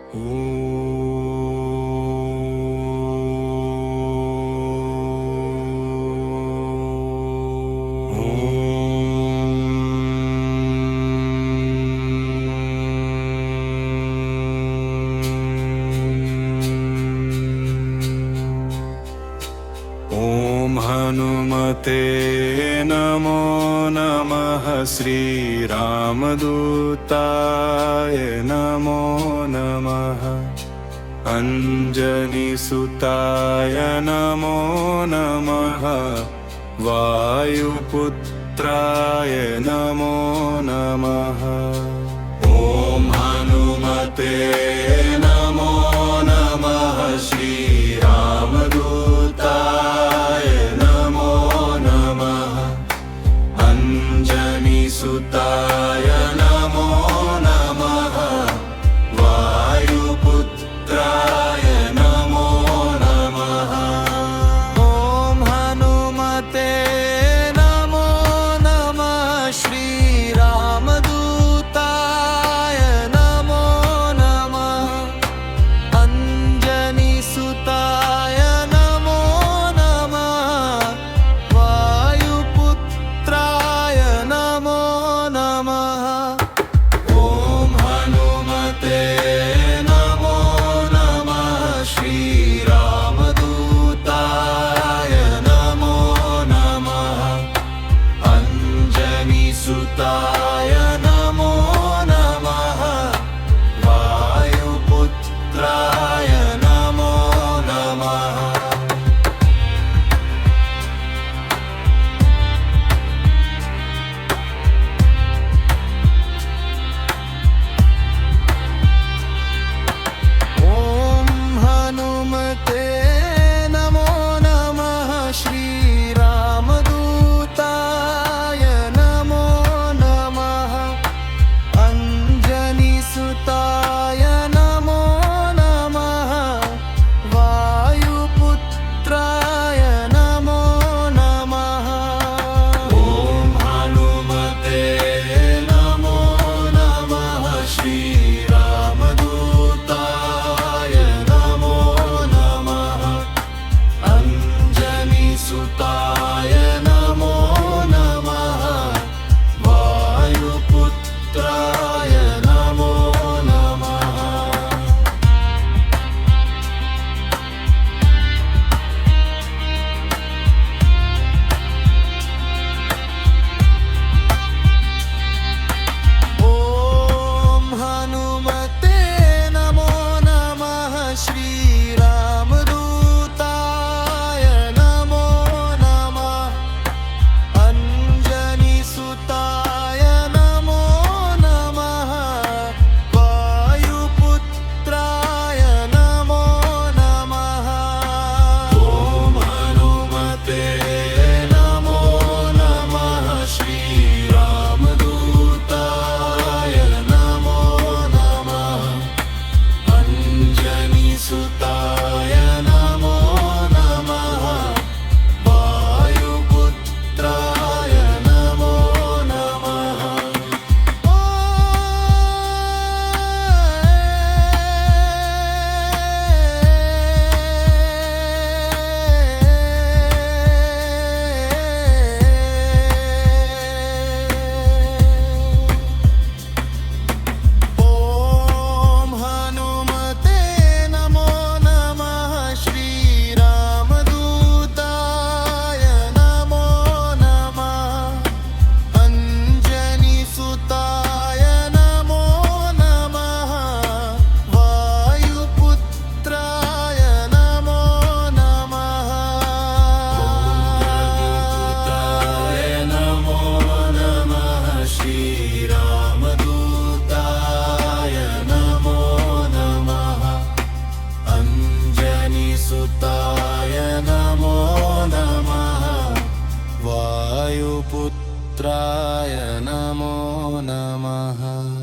ॐ हनुमते नमो नमः। श्रीरामदूताय नमो नमः। अंजनीसुताय नमो नमः। वायुपुत्राय नमो नमः। ॐ हनुमते नमो नमः। श्रीरामदूताय नमो नमः। अंजनीसुताय नमो नमः। वायुपुत्राय नमो नमः। ॐ हनुमते नमो नमः। श्रीरामदूताय नमो नमः। अंजनीसुताय नमो नमः। वायुपुत्राय नमो नमः। ॐ हनुमते नमो नमः। श्रीरामदूताय नमो नमः। अंजनीसुताय नमो नमः। वायुपुत्राय नमो नमः। ॐ हनुमते नमो नमः। श्रीरामदूताय नमो नमः। अंजनीसुताय नमो नमः। वायुपुत्राय नमो नमः। ॐ हनुमते नमो नमः। श्रीरामदूताय नमो नमः। अंजनीसुताय नमो नमः। वायुपुत्राय नमो नमः। ॐ हनुमते नमो नमः। श्रीरामदूताय नमो नमः। अंजनीसुताय नमो नमः। वायुपुत्राय नमो नमः। ॐ हनुमते नमो नमः। श्रीरामदूताय नमो नमः। अंजनीसुताय नमो नमः। वायुपुत्राय नमो नमः। ॐ हनुमते नमो नमः। श्रीरामदूताय नमो नमः। अंजनीसुताय नमो नमः। वायुपुत्राय नमो नमः। नमो नमः। श्रीरामदूताय नमो नमः। अंजनीसुताय नमो नमः। वायुपुत्राय नमो नमः।